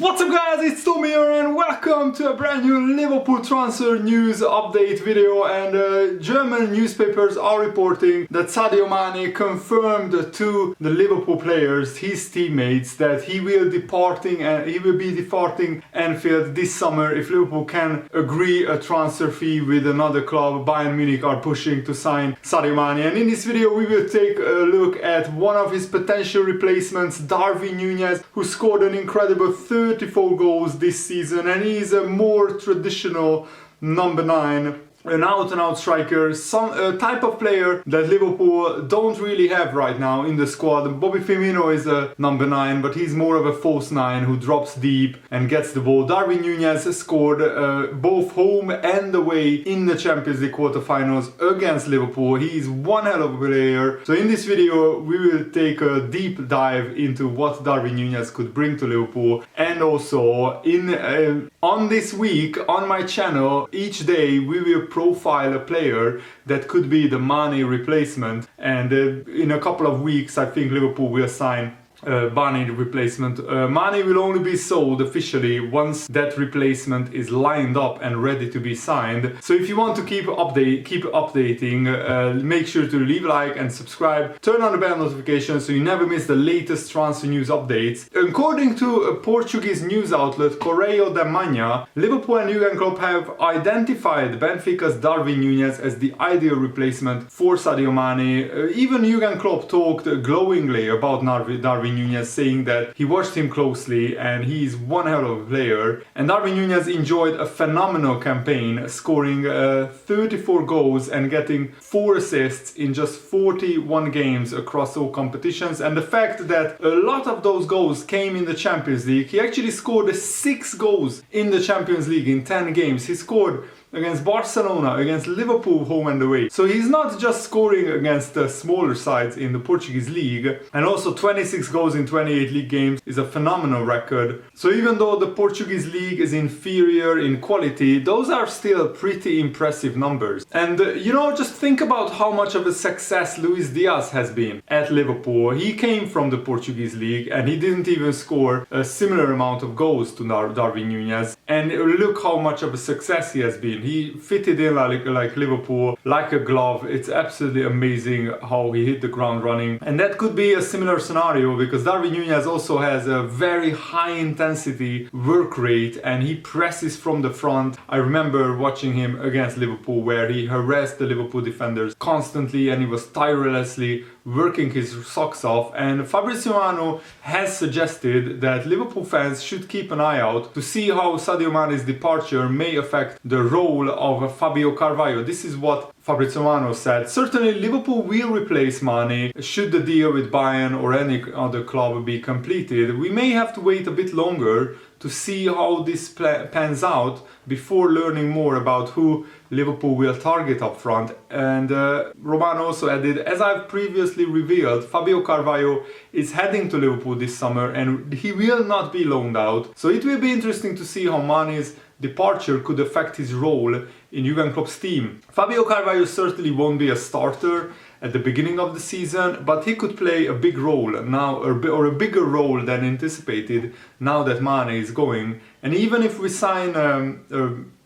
What's up guys, it's Tom here and welcome to a brand new Liverpool transfer news update video. And German newspapers are reporting that Sadio Mane confirmed to the Liverpool players, his teammates, that he will be departing Anfield this summer if Liverpool can agree a transfer fee with another club. Bayern Munich are pushing to sign Sadio Mane, and in this video we will take a look at one of his potential replacements, Darwin Nunez, who scored an incredible 34 goals this season, and he's a more traditional number 9, an out-and-out striker, some type of player that Liverpool don't really have right now in the squad. Bobby Firmino is a number 9, but he's more of a false 9 who drops deep and gets the ball. Darwin Nunez scored both home and away in the Champions League quarterfinals against Liverpool. He's one hell of a player. So in this video we will take a deep dive into what Darwin Nunez could bring to Liverpool, and also on this week on my channel each day we will profile a player that could be the Mane replacement, and in a couple of weeks I think Liverpool will sign Mane replacement. Mane will only be sold officially once that replacement is lined up and ready to be signed. So if you want to keep updating, make sure to leave a like and subscribe. Turn on the bell notifications so you never miss the latest transfer news updates. According to a Portuguese news outlet, Correio da Manhã, Liverpool and Jurgen Klopp have identified Benfica's Darwin Nunez as the ideal replacement for Sadio Mane. Even Jurgen Klopp talked glowingly about Darwin Nunez, saying that he watched him closely and he's one hell of a player. And Darwin Nunez enjoyed a phenomenal campaign, scoring 34 goals and getting 4 assists in just 41 games across all competitions. And the fact that a lot of those goals came in the Champions League, he actually scored 6 goals in the Champions League in 10 games. He scored against Barcelona, against Liverpool home and away. So he's not just scoring against the smaller sides in the Portuguese league, and also 26 goals in 28 league games is a phenomenal record. So even though the Portuguese league is inferior in quality, those are still pretty impressive numbers. And just think about how much of a success Luis Diaz has been at Liverpool. He came from the Portuguese league and he didn't even score a similar amount of goals to Darwin Nunez. And look how much of a success he has been. He fitted in like Liverpool, like a glove. It's absolutely amazing how he hit the ground running. And that could be a similar scenario because Darwin Nunez also has a very high intensity work rate and he presses from the front. I remember watching him against Liverpool where he harassed the Liverpool defenders constantly and he was tirelessly working his socks off. And Fabrizio Romano has suggested that Liverpool fans should keep an eye out to see how Sadio Mane's departure may affect the role of Fabio Carvalho. This is what Fabrizio Romano said. Certainly Liverpool will replace Mane should the deal with Bayern or any other club be completed. We may have to wait a bit longer to see how this pans out before learning more about who Liverpool will target up front. And Romano also added, as I've previously revealed, Fabio Carvalho is heading to Liverpool this summer and he will not be loaned out. So it will be interesting to see how Mane's departure could affect his role in Jurgen Klopp's team. Fabio Carvalho certainly won't be a starter at the beginning of the season, but he could play a big role now, or a bigger role than anticipated now that Mane is going. And even if we sign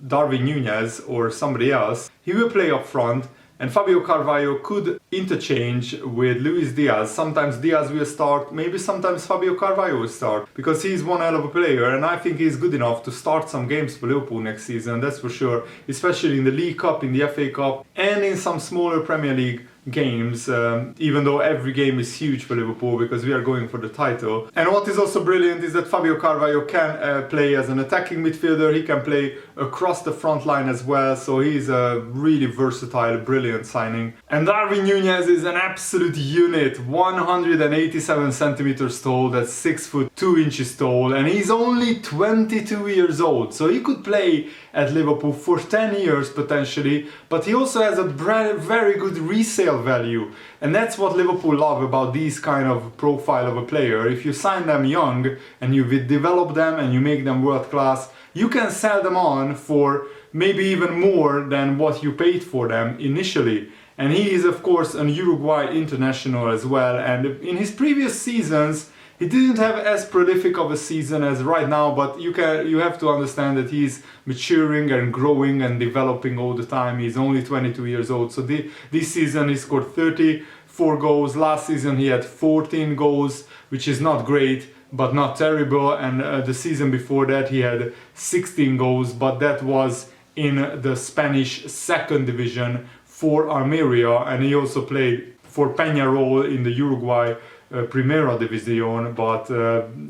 Darwin Nunez or somebody else, he will play up front. And Fabio Carvalho could interchange with Luis Diaz. Sometimes Diaz will start, maybe sometimes Fabio Carvalho will start, because he's one hell of a player and I think he's good enough to start some games for Liverpool next season, that's for sure, especially in the League Cup, in the FA Cup and in some smaller Premier League games, even though every game is huge for Liverpool because we are going for the title. And what is also brilliant is that Fabio Carvalho can play as an attacking midfielder, he can play across the front line as well, so he's a really versatile, brilliant signing. And Darwin Nunez is an absolute unit, 187 centimeters tall, that's 6 foot 2 inches tall, and he's only 22 years old, so he could play at Liverpool for 10 years potentially, but he also has a very good resale value, and that's what Liverpool love about these kind of profile of a player. If you sign them young and you develop them and you make them world class, you can sell them on for maybe even more than what you paid for them initially. And he is of course an Uruguay international as well, and in his previous seasons He didn't have as prolific of a season as right now, but you have to understand that he's maturing and growing and developing all the time. He's only 22 years old, so this season he scored 34 goals. Last season he had 14 goals, which is not great, but not terrible. And the season before that he had 16 goals, but that was in the Spanish second division for Almeria, and he also played for Peñarol in the Uruguay Primera División, but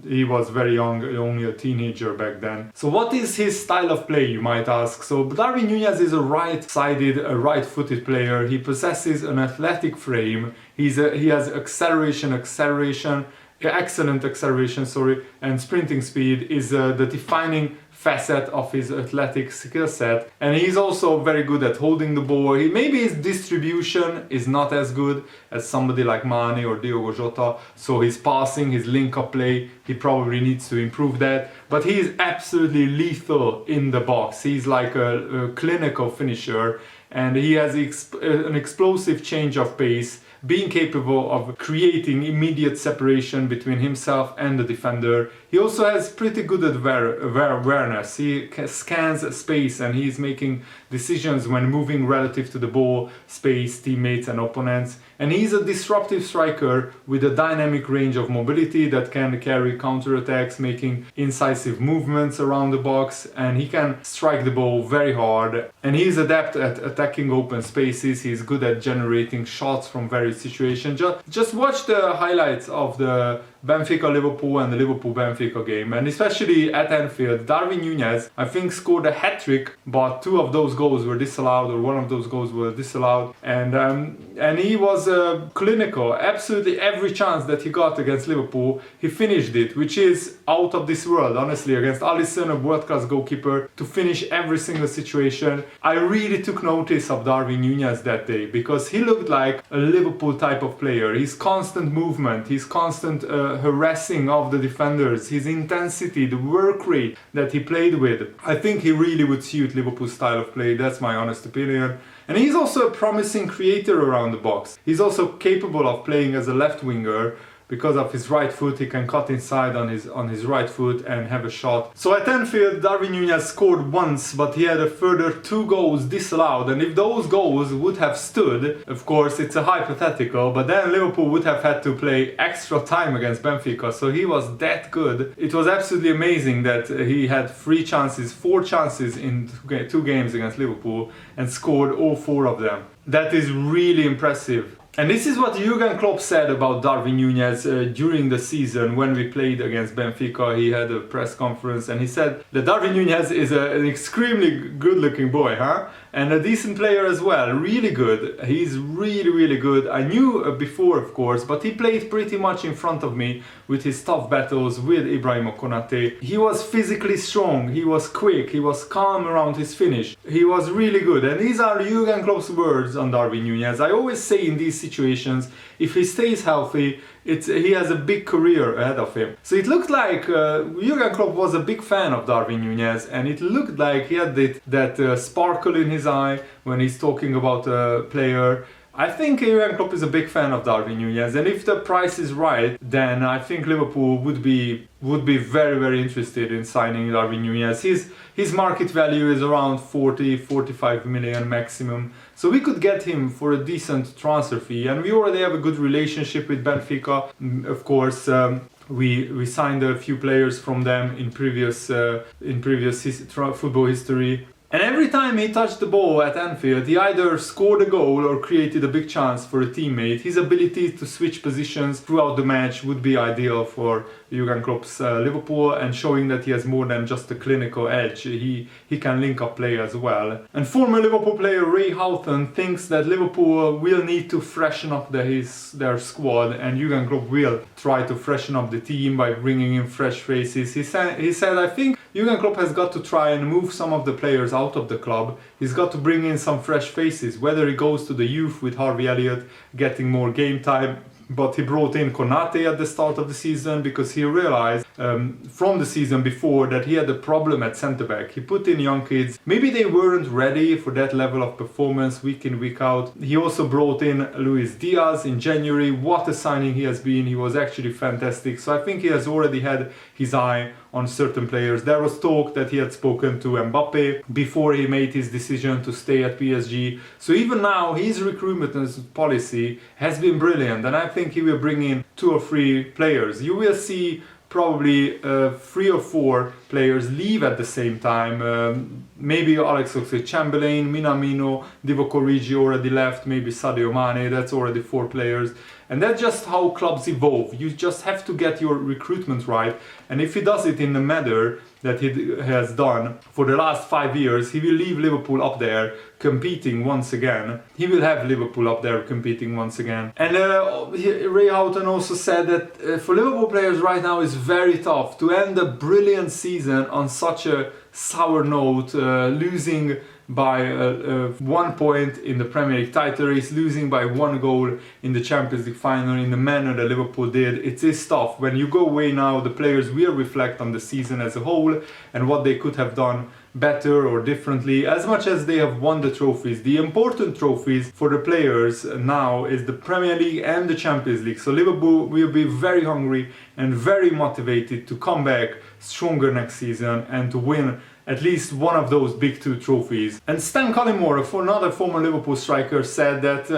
he was very young, only a teenager back then. So what is his style of play, you might ask? So Darwin Nunez is a right-sided, right-footed player. He possesses an athletic frame. He has excellent acceleration, and sprinting speed is the defining facet of his athletic skill set, and he's also very good at holding the ball. Maybe his distribution is not as good as somebody like Mane or Diogo Jota, so his passing, his link-up play, he probably needs to improve that, but he is absolutely lethal in the box. He's like a clinical finisher, and he has an explosive change of pace, being capable of creating immediate separation between himself and the defender. He also has pretty good awareness. He scans space and he's making decisions when moving relative to the ball, space, teammates and opponents. And he's a disruptive striker with a dynamic range of mobility that can carry counterattacks, making incisive movements around the box, and he can strike the ball very hard. And he's adept at attacking open spaces. He's good at generating shots from various situations. Just watch the highlights of the Benfica-Liverpool and the Liverpool-Benfica game, and especially at Anfield, Darwin Nunez, I think, scored a hat-trick, but two of those goals were disallowed, or one of those goals were disallowed, and he was clinical. Absolutely every chance that he got against Liverpool, he finished it, which is out of this world, honestly. Against Alisson, a world-class goalkeeper, to finish every single situation. I really took notice of Darwin Nunez that day, because he looked like a Liverpool type of player. His constant movement, his constant harassing of the defenders, his intensity, the work rate that he played with. I think he really would suit Liverpool's style of play, that's my honest opinion. And he's also a promising creator around the box. He's also capable of playing as a left winger. Because of his right foot, he can cut inside on his right foot and have a shot. So at Anfield, Darwin Nunez scored once, but he had a further 2 goals disallowed. And if those goals would have stood, of course it's a hypothetical, but then Liverpool would have had to play extra time against Benfica. So he was that good. It was absolutely amazing that he had 4 chances in 2 games against Liverpool and scored all 4 of them. That is really impressive. And this is what Jurgen Klopp said about Darwin Nunez during the season when we played against Benfica. He had a press conference and he said that Darwin Nunez is an extremely good looking boy, and a decent player as well, really good. He's really good. I knew before, of course, but he played pretty much in front of me with his tough battles with Ibrahim Konate. He was physically strong, he was quick, he was calm around his finish. He was really good, and these are Jurgen Klopp's words on Darwin Nunez. I always say in these situations, if he stays healthy, he has a big career ahead of him. So it looked like Jurgen Klopp was a big fan of Darwin Nunez, and it looked like he had that sparkle in his eye when he's talking about a player. I think Jurgen Klopp is a big fan of Darwin Nunez, and if the price is right, then I think Liverpool would be very interested in signing Darwin Nunez. His market value is around 40-45 million maximum, so we could get him for a decent transfer fee, and we already have a good relationship with Benfica. Of course, we signed a few players from them in previous football history. And every time he touched the ball at Anfield, he either scored a goal or created a big chance for a teammate. His ability to switch positions throughout the match would be ideal for Jurgen Klopp's Liverpool, and showing that he has more than just a clinical edge. He can link up play as well. And former Liverpool player Ray Houghton thinks that Liverpool will need to freshen up their squad, and Jurgen Klopp will try to freshen up the team by bringing in fresh faces. He said, I think Jurgen Klopp has got to try and move some of the players out of the club. He's got to bring in some fresh faces, whether he goes to the youth with Harvey Elliott, getting more game time, but he brought in Konate at the start of the season because he realized from the season before that he had a problem at centre-back. He put in young kids, maybe they weren't ready for that level of performance week in, week out. He also brought in Luis Diaz in January. What a signing he has been. He was actually fantastic. So I think he has already had his eye on certain players. There was talk that he had spoken to Mbappe before he made his decision to stay at PSG. So even now, his recruitment policy has been brilliant, and I think he will bring in 2 or 3 players. You will see probably 3 or 4 players leave at the same time. Maybe Alex Oxlade-Chamberlain, Minamino, Divock Origi already left, maybe Sadio Mane, that's already 4 players. And that's just how clubs evolve. You just have to get your recruitment right. And if he does it in the manner that he has done for the last 5 years, he will leave Liverpool up there competing once again. He will have Liverpool up there competing once again. And Ray Houghton also said that for Liverpool players right now it's very tough to end a brilliant season on such a sour note, losing by 1 point in the Premier League title race, losing by 1 goal in the Champions League final in the manner that Liverpool did. It is tough. When you go away now, the players will reflect on the season as a whole and what they could have done better or differently. As much as they have won the trophies, the important trophies for the players now is the Premier League and the Champions League. So Liverpool will be very hungry and very motivated to come back stronger next season and to win at least one of those big 2 trophies. And Stan Collymore, for another former Liverpool striker, said that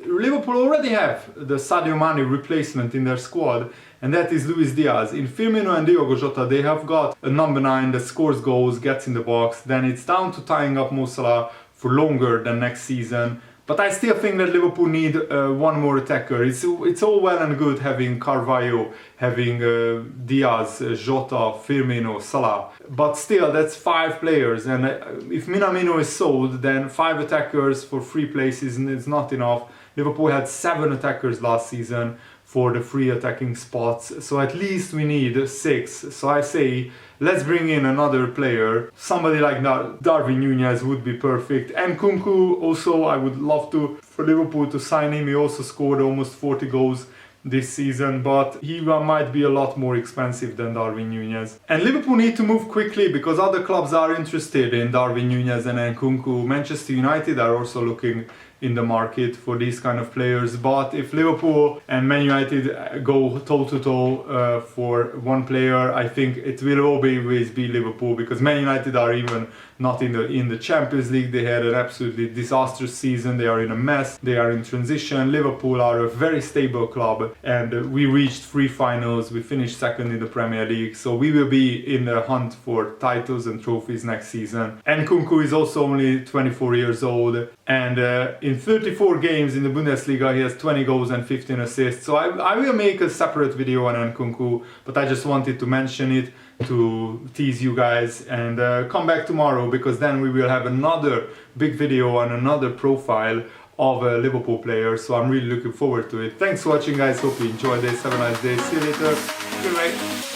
Liverpool already have the Sadio Mane replacement in their squad, and that is Luis Diaz. In Firmino and Diogo Jota, they have got a number 9 that scores goals, gets in the box. Then it's down to tying up Mo Salah for longer than next season. But I still think that Liverpool need 1 more attacker. It's all well and good having Carvalho, having Diaz, Jota, Firmino, Salah. But still, that's 5 players. And if Minamino is sold, then 5 attackers for 3 places is not enough. Liverpool had 7 attackers last season for the 3 attacking spots. So at least we need 6. So I say, let's bring in another player. Somebody like Darwin Nunez would be perfect. And Nkunku also, I would love for Liverpool to sign him. He also scored almost 40 goals this season, but he might be a lot more expensive than Darwin Nunez. And Liverpool need to move quickly because other clubs are interested in Darwin Nunez and Nkunku. Manchester United are also looking in the market for these kind of players. But if Liverpool and Man United go toe-to-toe for one player, I think it will always be Liverpool, because Man United are even not in the Champions League. They had an absolutely disastrous season. They are in a mess. They are in transition. Liverpool are a very stable club, and we reached 3 finals. We finished 2nd in the Premier League, so we will be in the hunt for titles and trophies next season. And Nkunku is also only 24 years old, and in 34 games in the Bundesliga he has 20 goals and 15 assists. So I will make a separate video on Nkunku, but I just wanted to mention it to tease you guys, and come back tomorrow, because then we will have another big video on another profile of a Liverpool player. So I'm really looking forward to it. Thanks for watching, guys. Hope you enjoyed this. Have a nice day. See you later. Goodbye.